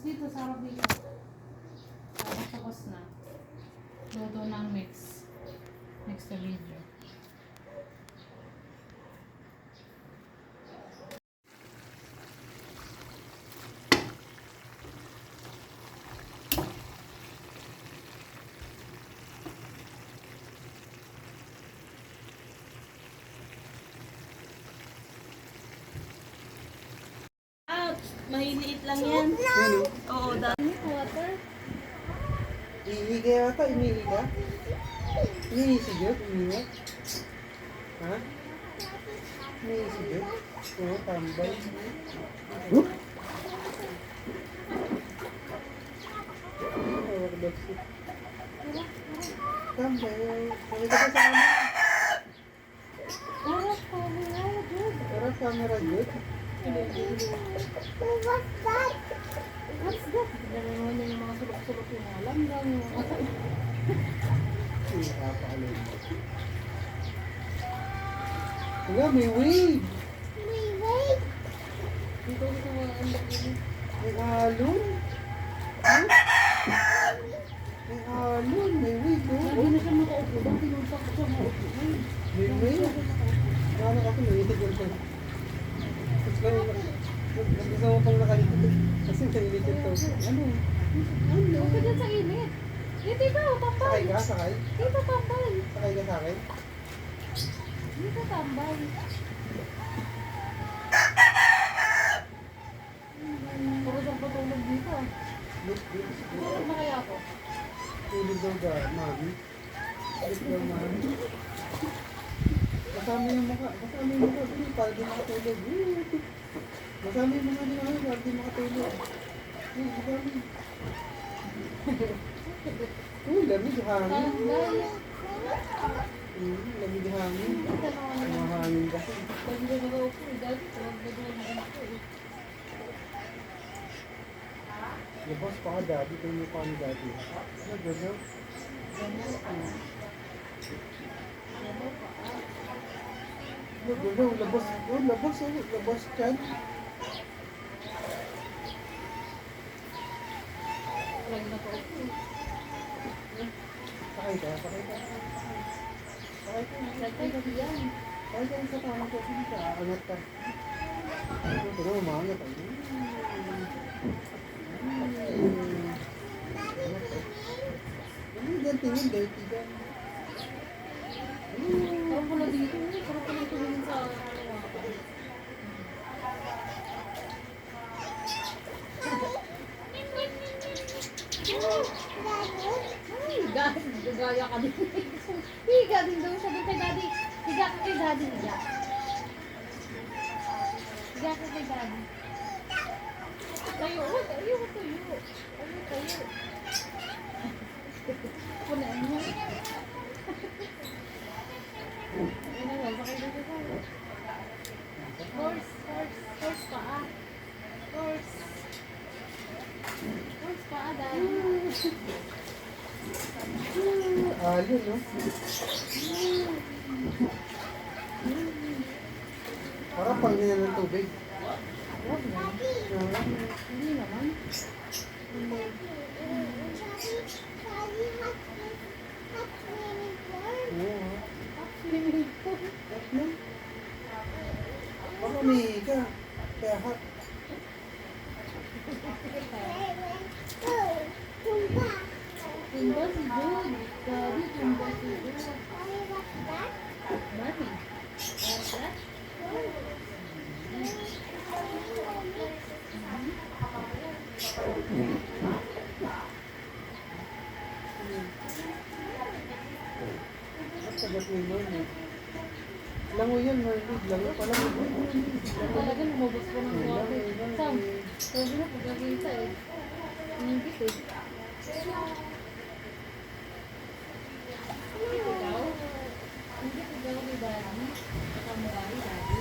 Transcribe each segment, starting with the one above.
dito sa harap dito. Tapos na. Luto ng mix. Next na video. Mahiliit lang yan. Ano? Oo, dami. Water. Iiga yata, iniiga. Iniisigit, iniiga. Ha? Iniisigit. Oo, tambay. Tambay. Kami ka pa sa camera. Harap camera, good. Pero camera good. What's that? Dala naman yung mga sulok-sulok yung alam lang yung mga Hindi ka pa alam. Wala, may wave. dito sa mga anak yun. May alon. Ha? May alon. May wave. Lagi Oh. na siya makaupo. Dati nung sa siya makaupo. May wave. Ano ako, naiitigil ko. Gusto mo pang nakalikot eh. Kasi nailikot ko. Ano? Huwag ka dyan sa init. Dito ikaw, tambay. Sakay ka? Sakay? Dito tambay. Sakay ka sa akin? Dito tambay. Puro siyang patulog dito ah. Tulog na kaya ako? Tulog daw ba, mami? Tulog daw, mami? Kasama yung mukha. Kasama yung mukha. Para di makatulog. Kasama yung mukha din ako. Para di makatulog. Kasama. Lamig hangin. Tambay. Lamig hangin. Dito naman na. Mahangin kasi. Lagi na nakaupo eh. Dati tulog na doon na ako eh. Labas pa ka dati. Ito yung mukha ni dati. Ano gano'n? Ano gano'n? Labas. Oh, labas. Oh, labas dyan. Lagi nakaupo eh. Sakay ka. Sakay ka. Sakay ka. Lagay ka diyan. Sakay ka sa tama ko. Sige ka. Angat ka. Ito na, umangat. Ano dyan tingin? Dirty dyan. Parang pala dito. Parang pala tumingin sa gaya ka din. Higa din daw siya doon kay daddy. Higa ka kay daddy. Higa. Higa ka kay daddy. Tayo. Tayo. Tayo. Tayo. Punain mo. Ayun na nga. Bakit dito ka? Horse. Horse paa. Horse. Horse paa, daddy. Alin, no? Parang pang ganyan ng tubig. Huwag na. Hindi naman. Oo. Swimming pool. Hot na. Baka may ka. Kaya hot. Tumba si Jude. Daddy, tumba si Jude. Mami. What's that? At sagot ni Marley. Lango yan, Marley. Lango pala. Talaga lumabas ko ng water. Sam, sabi na pagkakita eh. Iningkit eh. Ikaw? Hindi ikaw ni daddy. Tambay, daddy.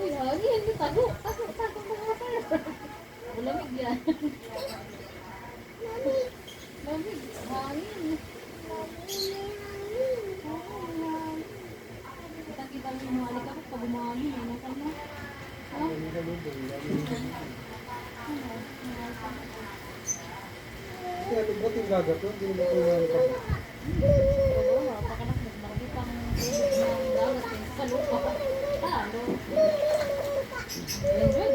Uy, hangin. Tago. Tago sa water. Malamig yan. Lamig. Hangin. Kita-kita mo yung mga alikabok pag umahangin. Ano ka na? Ha? Ano ka doon? Kaya lubot yung gagat yun. Hindi naman yung ano pa. Oo, mapakanak mo. Marami pang dagat sa lupa. Talo. Yan yun.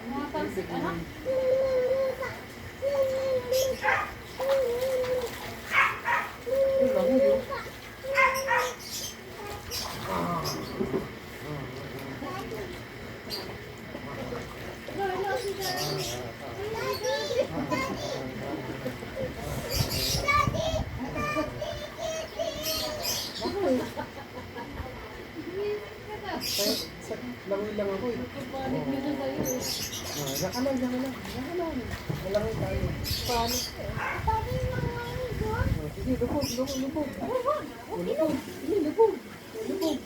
Mga talsik, anak. Yun lang yun. Langoy lang ako eh. Panik nyo na sa'yo eh. Laka lang. Malangoy tayo. Panik. Sige, lupog. Lupog. Sige, lupog. Sige, dude.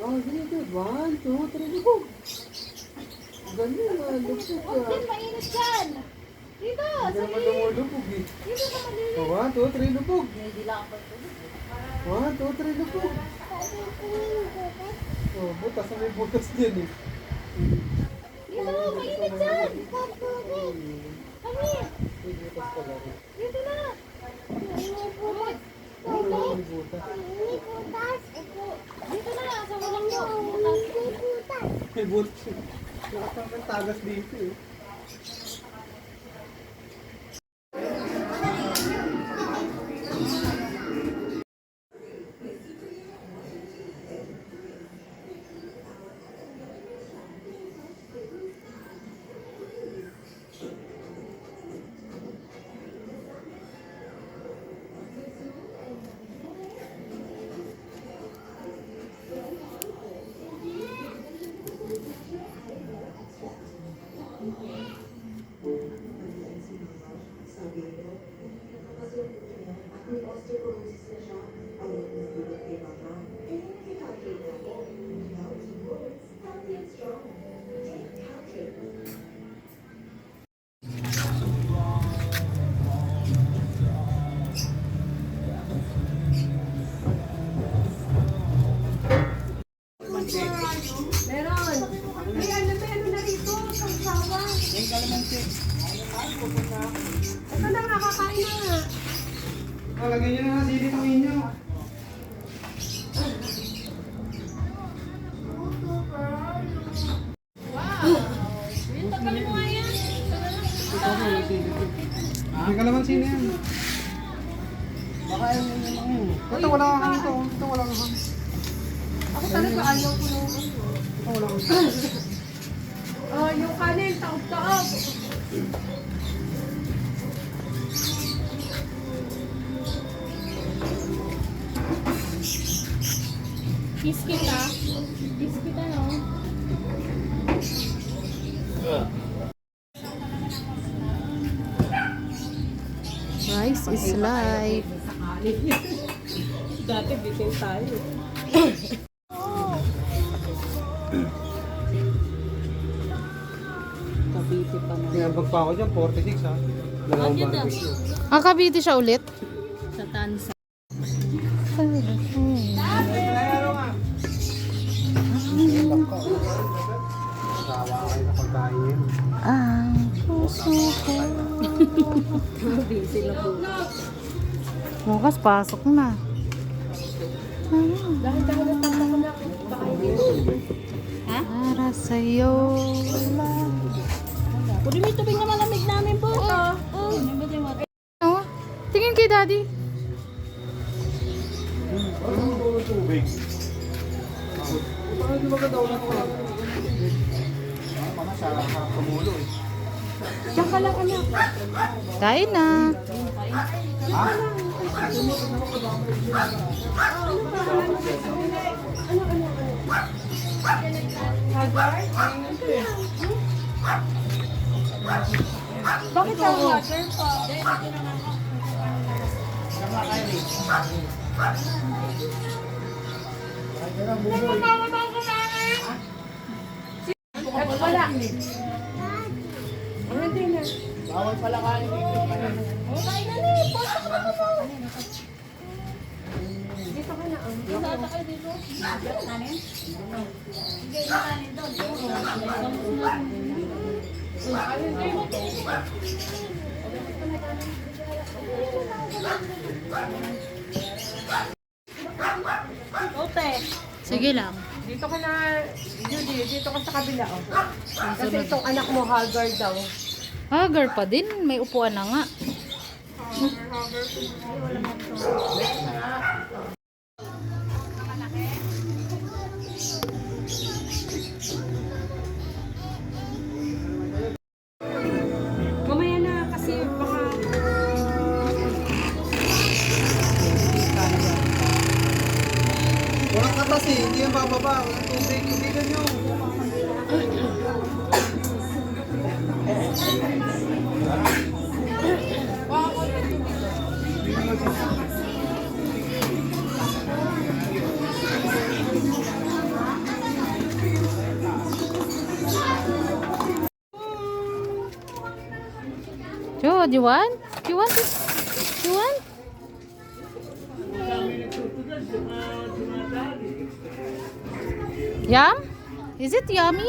1, 2, 3, lupog. Ganyan na, lupog ka. Huwag din mainit dyan. Dito, Hindi naman lumulupog eh. dito ka maliliit. 1, 2, 3, lupog. Hindi lang ako ito. 1, 2, 3, lupog. Oh, butas na may butas din eh. Dito, mainit dyan. Kami. May butas pala rin. Dito na. Ano may butas? Dito na, sa walang butas. May butas. Nakasang tagas dito eh. Lagyan nyo na nga sili ng inyo. Yung tagalin mo nga yan. May kalamansi na yan. Baka yun lang yun. Ito wala kang hangin to. Ito wala kang hangin. Ako talaga ayaw ko nung Ito wala kang hangin. yung kanin, taob-taob. Kiss kita. Kiss kita, no? Rice is life. Dati bitin tayo. Kabiti pa na. Tinabag pa ako dyan, 46 ha. Dalawang Bakit daw? barbecue. Ah, Cavite siya ulit? Sa tansa. Kawa kayo na pagkain yun. Ang puso ko. Busy lang po. Bukas, pasok na. Dahil natanda ko na Para sa'yo lang. Puri mo yung tubig na malamig namin po. Ano ba yung water? Ano? Tingin kay daddy. Ano ang tubig? Paano di maganda ulit ko? Mga sa kamulo eh. Diyan ka lang anak. Kain na. Bakit ka water pa? Wala. Hindi na. Bawal pala kain dito. Okay na na. Pasok na mo. Dito ka na. Sata kayo dito. Kanin? Hindi na kanin doon. Ote, Sige lang. dito ka na, Judy, dito ka sa kabila, oh. Kasi itong anak mo, haggard daw. Hagar pa din. May upuan na nga. Mamaya na, kasi baka... Walang katas eh, hindi yung bababa. Walang tubig. Tubigan nyo. Jo, do you want? Do you want this? Do you want? Yum? Is it yummy?